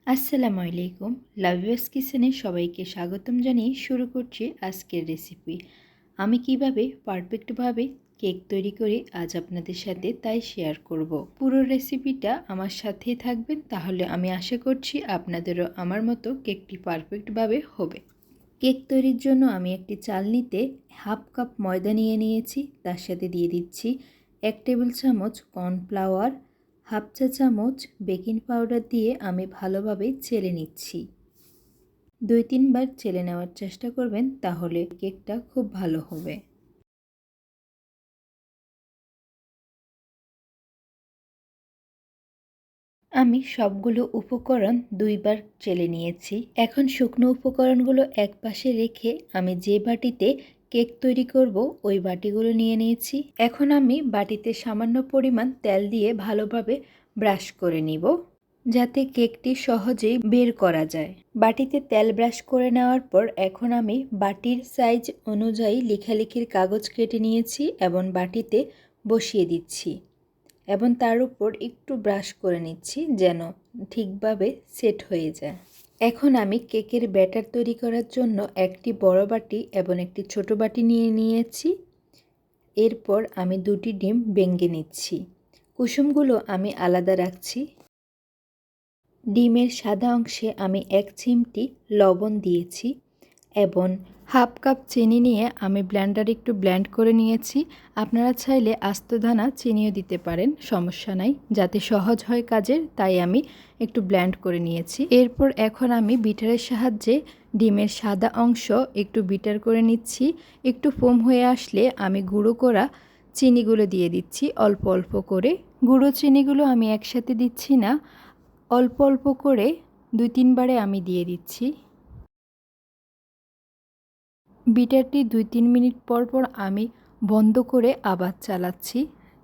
আসসালামু আলাইকুম। লাভিয়াস কিচেনে সবাইকে স্বাগতম জানিয়ে শুরু করছি আজকের রেসিপি। আমি কিভাবে পারফেক্টভাবে কেক তৈরি করি আজ আপনাদের সাথে তাই শেয়ার করব। পুরো রেসিপিটা আমার সাথেই থাকবেন, তাহলে আমি আশা করছি আপনাদেরও আমার মতো কেকটি পারফেক্টভাবে হবে। কেক তৈরির জন্য আমি একটি চালনিতে হাফ কাপ ময়দা নিয়েছি। তার সাথে দিয়ে দিচ্ছি 1 টেবিল চামচ কর্নফ্লাওয়ার, হাফ চা চামচ বেকিং পাউডার দিয়ে আমি ভালোভাবে চেলে নিচ্ছি। 2-3 বার চেলে নেওয়ার চেষ্টা করবেন, তাহলে কেকটা খুব ভালো হবে। আমি সবগুলো উপকরণ 2 বার চেলে নিয়েছি। এখন শুকনো উপকরণগুলো এক পাশে রেখে আমি যে বাটিতে কেক তৈরি করব ওই বাটিগুলো নিয়েছি। এখন আমি বাটিতে সামান্য পরিমাণ তেল দিয়ে ভালোভাবে ব্রাশ করে নিব, যাতে কেকটি সহজেই বের করা যায়। বাটিতে তেল ব্রাশ করে নেওয়ার পর এখন আমি বাটির সাইজ অনুযায়ী লেখালেখির কাগজ কেটে নিয়েছি এবং বাটিতে বসিয়ে দিচ্ছি এবং তার উপর একটু ব্রাশ করে নিচ্ছি যেন ঠিকভাবে সেট হয়ে যায়। এখন আমি কেকের ব্যাটার তৈরি করার জন্য একটি বড় বাটি এবং একটি ছোট বাটি নিয়েছি। এরপর আমি 2টি ডিম ভেঙে নিচ্ছি। কুসুমগুলো আমি আলাদা রাখছি। ডিমের সাদা অংশে আমি 1 চিমটি লবণ দিয়েছি এবং হাফ কাপ চিনি নিয়ে আমি ব্লেন্ডারে একটু ব্লেন্ড করে নিয়েছি। আপনারা চাইলে আস্ত দানা চিনিও দিতে পারেন, সমস্যা নাই। যাতে সহজ হয় কাজের, তাই আমি একটু ব্লেন্ড করে নিয়েছি। এরপর এখন আমি বিটারের সাহায্যে ডিমের সাদা অংশ একটু বিটার করে নিচ্ছি। একটু ফোম হয়ে আসলে আমি গুঁড়ো করা চিনিগুলো দিয়ে দিচ্ছি অল্প অল্প করে। গুঁড়ো চিনিগুলো আমি একসাথে দিচ্ছি না, অল্প অল্প করে 2-3 বারে আমি দিয়ে দিচ্ছি। বিটারটি 2-3 মিনিট পর পর আমি বন্ধ করে আবার চালাচ্ছি,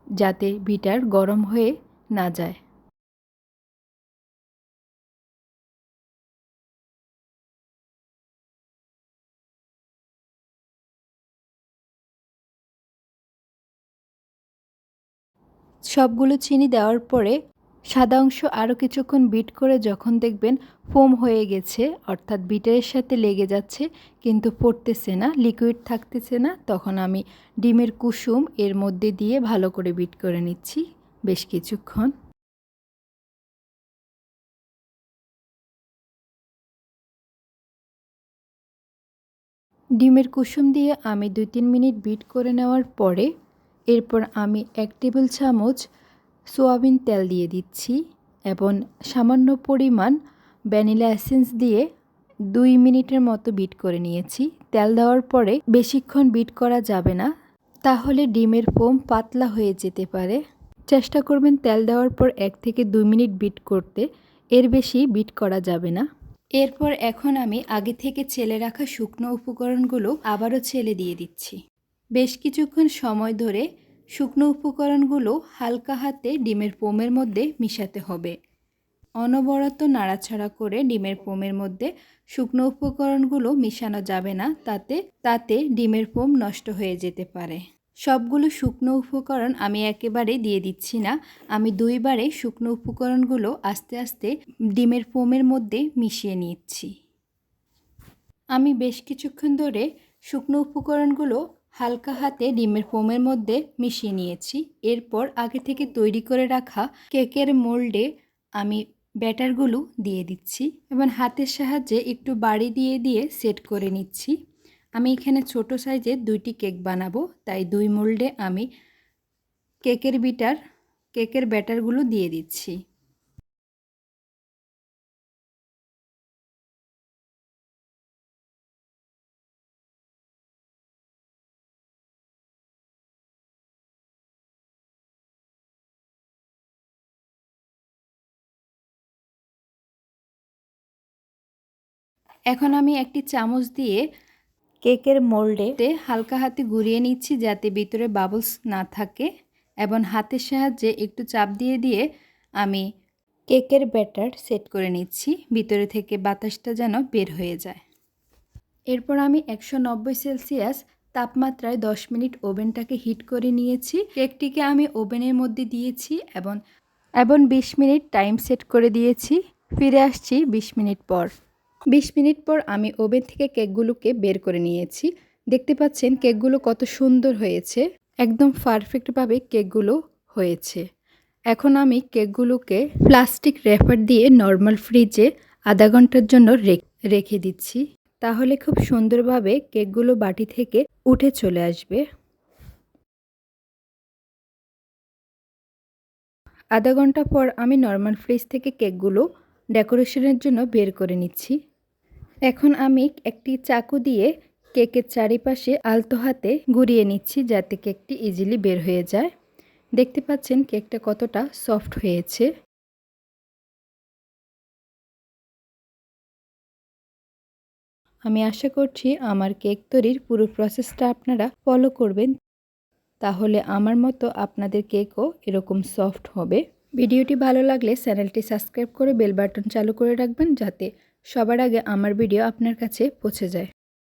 যাতে বিটার গরম হয়ে না যায়। সবগুলো চিনি দেওয়ার পরে সাদা অংশ আরও কিছুক্ষণ বিট করে যখন দেখবেন ফোম হয়ে গেছে, অর্থাৎ বিটারের সাথে লেগে যাচ্ছে কিন্তু পড়তেছে না, লিকুইড থাকতেছে না, তখন আমি ডিমের কুসুম এর মধ্যে দিয়ে ভালো করে বিট করে নিচ্ছি বেশ কিছুক্ষণ। ডিমের কুসুম দিয়ে আমি 2-3 মিনিট বিট করে নেওয়ার পরে এরপর আমি 1 টেবিল চামচ সয়াবিন তেল দিয়ে দিচ্ছি এবং সামান্য পরিমাণ ভ্যানিলা এসেন্স দিয়ে 2 মিনিটের মতো বিট করে নিয়েছি। তেল দেওয়ার পরে বেশিক্ষণ বিট করা যাবে না, তাহলে ডিমের ফোম পাতলা হয়ে যেতে পারে। চেষ্টা করবেন তেল দেওয়ার পর 1 থেকে 2 মিনিট বিট করতে, এর বেশি বিট করা যাবে না। এরপর এখন আমি আগে থেকে চেলে রাখা শুকনো উপকরণগুলো আবারও চেলে দিয়ে দিচ্ছি। বেশ কিছুক্ষণ সময় ধরে শুকনো উপকরণগুলো হালকা হাতে ডিমের ফোমের মধ্যে মিশাতে হবে। অনবরত নাড়াচাড়া করে ডিমের ফোমের মধ্যে শুকনো উপকরণগুলো মিশানো যাবে না, তাতে ডিমের ফোম নষ্ট হয়ে যেতে পারে। সবগুলো শুকনো উপকরণ আমি একেবারে দিয়ে দিচ্ছি না, আমি 2 বারে শুকনো উপকরণগুলো আস্তে আস্তে ডিমের ফোমের মধ্যে মিশিয়ে নিচ্ছি। আমি বেশ কিছুক্ষণ ধরে শুকনো উপকরণগুলো হালকা হাতে ডিমের ফোমের মধ্যে মিশিয়ে নিয়েছি। এরপর আগে থেকে তৈরি করে রাখা কেকের মোল্ডে আমি ব্যাটারগুলো দিয়ে দিচ্ছি এবং হাতের সাহায্যে একটু বাড়ি দিয়ে দিয়ে সেট করে নিচ্ছি। আমি এখানে ছোট সাইজের 2টি কেক বানাবো, তাই 2 মোল্ডে আমি কেকের ব্যাটারগুলো দিয়ে দিচ্ছি। এখন আমি একটি চামচ দিয়ে কেকের মোল্ডে হালকা হাতে ঘুরিয়ে নিচ্ছি, যাতে ভিতরে বাবলস না থাকে, এবং হাতের সাহায্যে একটু চাপ দিয়ে দিয়ে আমি কেকের ব্যাটার সেট করে নিচ্ছি, ভিতরে থেকে বাতাসটা যেন বের হয়ে যায়। এরপর আমি 190 সেলসিয়াস তাপমাত্রায় 10 মিনিট ওভেনটাকে হিট করে নিয়েছি। কেকটিকে আমি ওভেনের মধ্যে দিয়েছি এবং 20 মিনিট টাইম সেট করে দিয়েছি। ফিরে আসছি 20 মিনিট পর। 20 মিনিট পর আমি ওভেন থেকে কেকগুলোকে বের করে নিয়েছি। দেখতে পাচ্ছেন কেকগুলো কত সুন্দর হয়েছে। একদম পারফেক্টভাবে কেকগুলো হয়েছে। এখন আমি কেকগুলোকে প্লাস্টিক র্যাপার দিয়ে নর্মাল ফ্রিজে আধা ঘন্টার জন্য রেখে দিচ্ছি। তাহলে খুব সুন্দরভাবে কেকগুলো বাটি থেকে উঠে চলে আসবে। আধা ঘন্টা পর আমি নর্মাল ফ্রিজ থেকে কেকগুলো ডেকোরেশনের জন্য বের করে নিচ্ছি। এখন আমি একটি চাকু দিয়ে কেকের চারিপাশে আলতো হাতে ঘুরিয়ে নিচ্ছি যাতে কেকটি ইজিলি বের হয়ে যায়। দেখতে পাচ্ছেন কেকটা কতটা সফট হয়েছে। আমি আশা করছি আমার কেক তৈরির পুরো প্রসেসটা আপনারা ফলো করবেন, তাহলে আমার মতো আপনাদের কেকও এরকম সফট হবে। ভিডিওটি ভালো লাগলে চ্যানেলটি সাবস্ক্রাইব করে বেল বাটন চালু করে রাখবেন যাতে সবার আগে আমার ভিডিও আপনার কাছে পৌঁছে যায়।